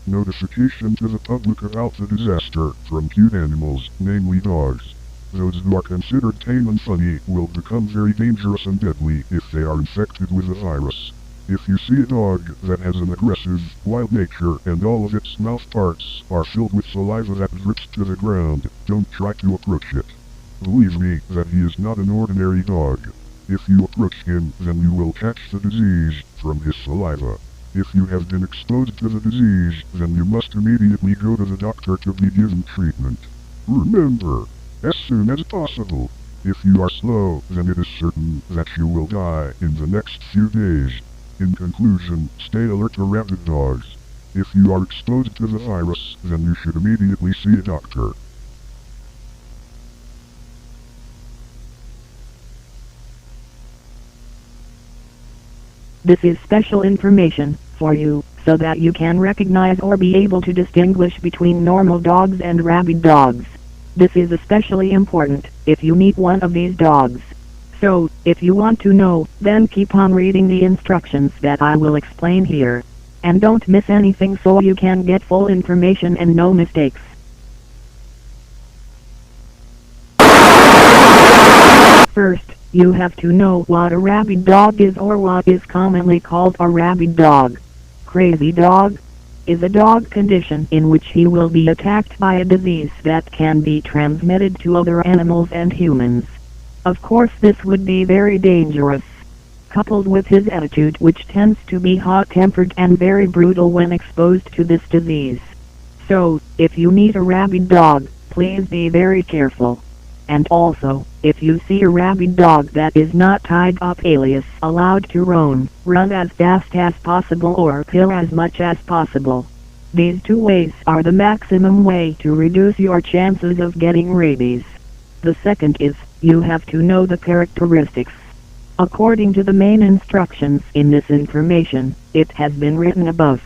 Notification to the public about the disaster from cute animals, namely dogs. Those who are considered tame and funny will become very dangerous and deadly if they are infected with the virus. If you see a dog that has an aggressive, wild nature and all of its mouth parts are filled with saliva that drips to the ground, don't try to approach it. Believe me that he is not an ordinary dog. If you approach him, then you will catch the disease from his saliva. If you have been exposed to the disease, then you must immediately go to the doctor to be given treatment. Remember, as soon as possible. If you are slow, then it is certain that you will die in the next few days. In conclusion, stay alert to rabid dogs. If you are exposed to the virus, then you should immediately see a doctor. This is special information for you, so that you can recognize or be able to distinguish between normal dogs and rabid dogs. This is especially important if you meet one of these dogs. So, if you want to know, then keep on reading the instructions that I will explain here. And don't miss anything so you can get full information and no mistakes. First, you have to know what a rabid dog is, or what is commonly called a rabid dog. Crazy dog is a dog condition in which he will be attacked by a disease that can be transmitted to other animals and humans. Of course, this would be very dangerous, coupled with his attitude, which tends to be hot-tempered and very brutal when exposed to this disease. So, if you meet a rabid dog, please be very careful. And also, if you see a rabid dog that is not tied up, alias allowed to roam, run as fast as possible or kill as much as possible. These two ways are the maximum way to reduce your chances of getting rabies. The second is, you have to know the characteristics. According to the main instructions in this information, it has been written above.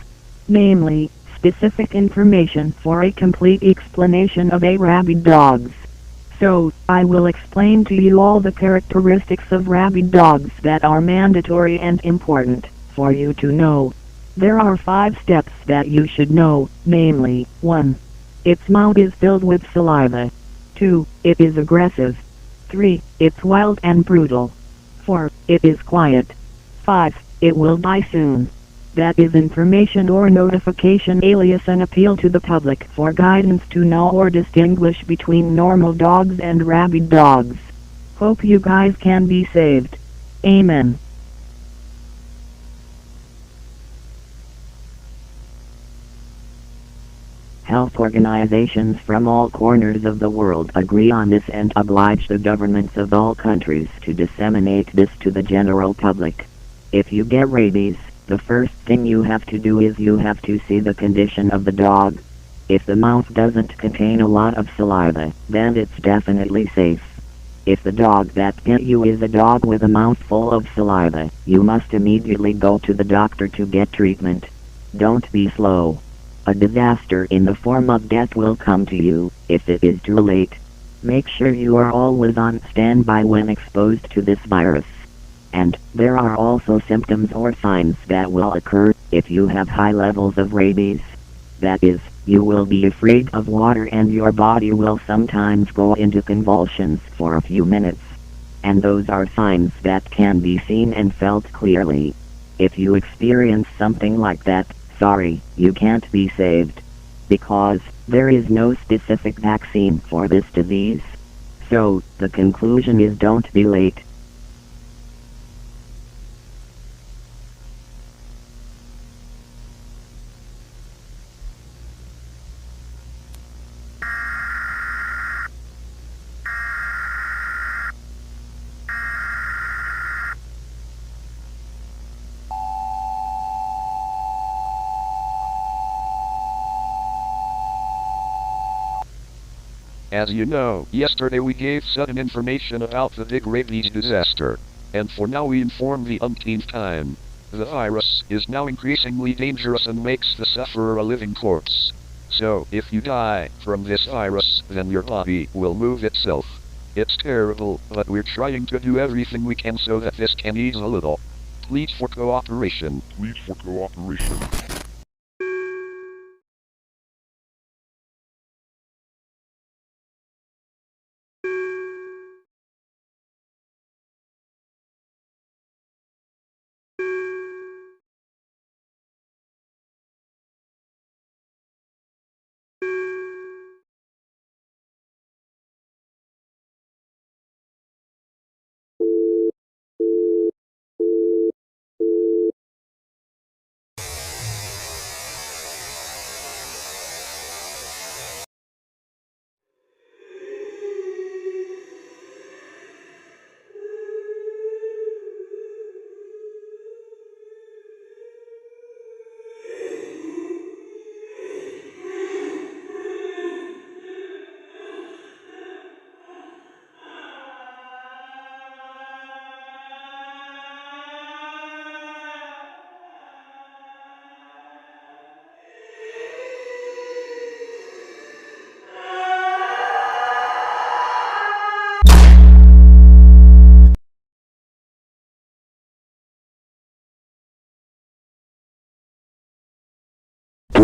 Namely, specific information for a complete explanation of a rabid dog. So, I will explain to you all the characteristics of rabid dogs that are mandatory and important for you to know. There are 5 steps that you should know, namely, 1. Its mouth is filled with saliva. 2. It is aggressive. 3. It's wild and brutal. 4. It is quiet. 5. It will die soon. That is information or notification, alias an appeal to the public for guidance to know or distinguish between normal dogs and rabid dogs. Hope you guys can be saved. Amen. Health organizations from all corners of the world agree on this and oblige the governments of all countries to disseminate this to the general public. If you get rabies, the first thing you have to do is you have to see the condition of the dog. If the mouth doesn't contain a lot of saliva, then it's definitely safe. If the dog that bit you is a dog with a mouth full of saliva, you must immediately go to the doctor to get treatment. Don't be slow. A disaster in the form of death will come to you if it is too late. Make sure you are always on standby when exposed to this virus. And there are also symptoms or signs that will occur if you have high levels of rabies. That is, you will be afraid of water and your body will sometimes go into convulsions for a few minutes. And those are signs that can be seen and felt clearly. If you experience something like that, sorry, you can't be saved. Because there is no specific vaccine for this disease. So, the conclusion is don't be late. As you know, yesterday we gave sudden information about the big rabies disaster. And for now we inform the umpteenth time. The virus is now increasingly dangerous and makes the sufferer a living corpse. So, if you die from this virus, then your body will move itself. It's terrible, but we're trying to do everything we can so that this can ease a little. Please for cooperation.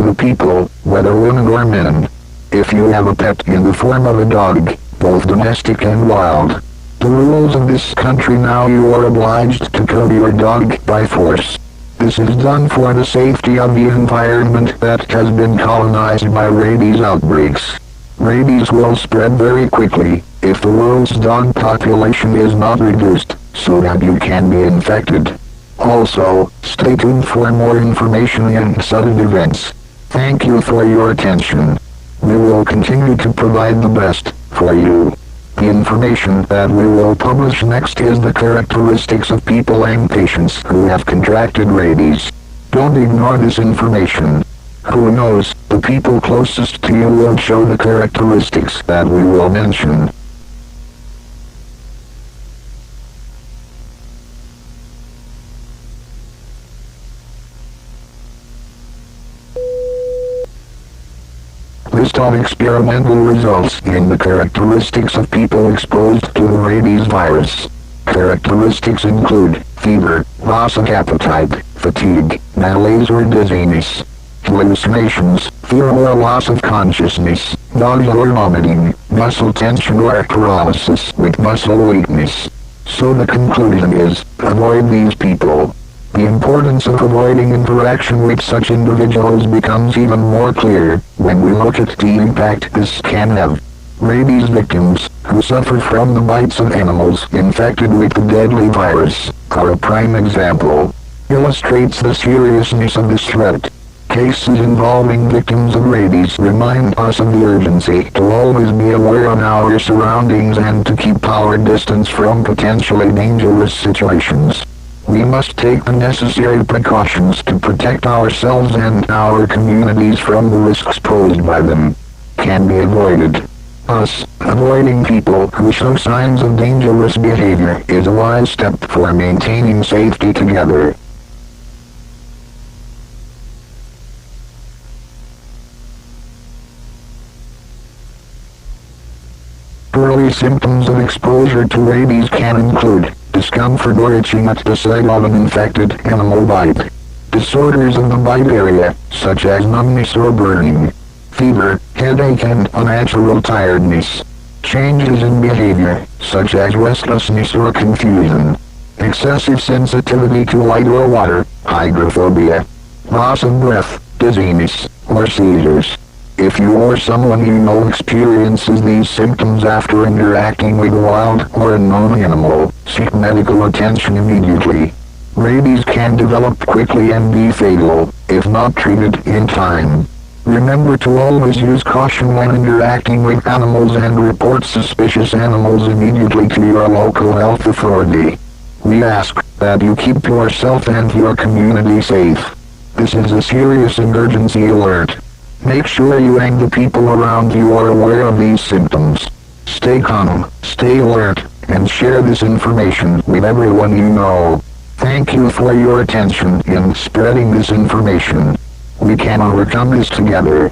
the people, whether women or men. If you have a pet in the form of a dog, both domestic and wild, the rules of this country now you are obliged to curb your dog by force. This is done for the safety of the environment that has been colonized by rabies outbreaks. Rabies will spread very quickly if the world's dog population is not reduced, so that you can be infected. Also, stay tuned for more information and sudden events. Thank you for your attention. We will continue to provide the best for you. The information that we will publish next is the characteristics of people and patients who have contracted rabies. Don't ignore this information. Who knows, the people closest to you will show the characteristics that we will mention. List of experimental results in the characteristics of people exposed to the rabies virus. Characteristics include fever, loss of appetite, fatigue, malaise or dizziness, hallucinations, fear or loss of consciousness, nausea or vomiting, muscle tension or paralysis with muscle weakness. So the conclusion is, avoid these people. The importance of avoiding interaction with such individuals becomes even more clear when we look at the impact this can have. Rabies victims, who suffer from the bites of animals infected with the deadly virus, are a prime example. Illustrates the seriousness of this threat. Cases involving victims of rabies remind us of the urgency to always be aware of our surroundings and to keep our distance from potentially dangerous situations. We must take the necessary precautions to protect ourselves and our communities from the risks posed by them. Can be avoided. Thus, avoiding people who show signs of dangerous behavior is a wise step for maintaining safety together. Early symptoms of exposure to rabies can include discomfort or itching at the site of an infected animal bite. Disorders of the bite area, such as numbness or burning. Fever, headache and unnatural tiredness. Changes in behavior, such as restlessness or confusion. Excessive sensitivity to light or water, hygrophobia. Loss of breath, dizziness, or seizures. If you or someone you know experiences these symptoms after interacting with a wild or unknown animal, seek medical attention immediately. Rabies can develop quickly and be fatal, if not treated in time. Remember to always use caution when interacting with animals and report suspicious animals immediately to your local health authority. We ask that you keep yourself and your community safe. This is a serious emergency alert. Make sure you and the people around you are aware of these symptoms. Stay calm, stay alert, and share this information with everyone you know. Thank you for your attention in spreading this information. We can overcome this together.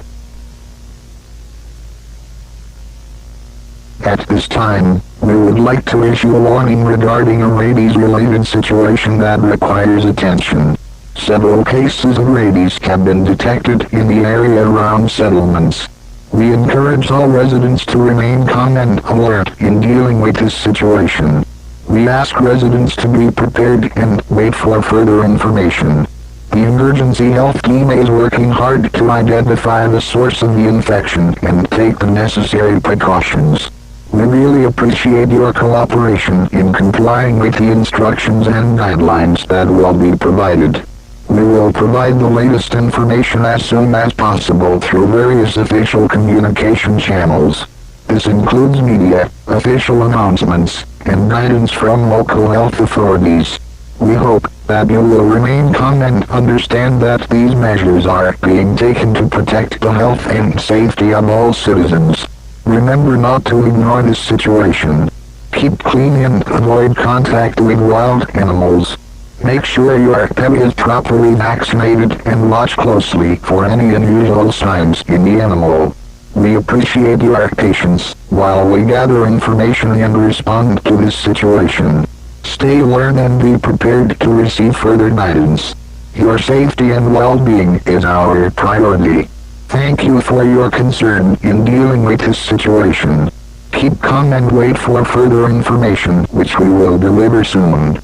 At this time, we would like to issue a warning regarding a rabies-related situation that requires attention. Several cases of rabies have been detected in the area around settlements. We encourage all residents to remain calm and alert in dealing with this situation. We ask residents to be prepared and wait for further information. The emergency health team is working hard to identify the source of the infection and take the necessary precautions. We really appreciate your cooperation in complying with the instructions and guidelines that will be provided. We will provide the latest information as soon as possible through various official communication channels. This includes media, official announcements, and guidance from local health authorities. We hope that you will remain calm and understand that these measures are being taken to protect the health and safety of all citizens. Remember not to ignore this situation. Keep clean and avoid contact with wild animals. Make sure your pet is properly vaccinated and watch closely for any unusual signs in the animal. We appreciate your patience while we gather information and respond to this situation. Stay alert and be prepared to receive further guidance. Your safety and well-being is our priority. Thank you for your concern in dealing with this situation. Keep calm and wait for further information which we will deliver soon.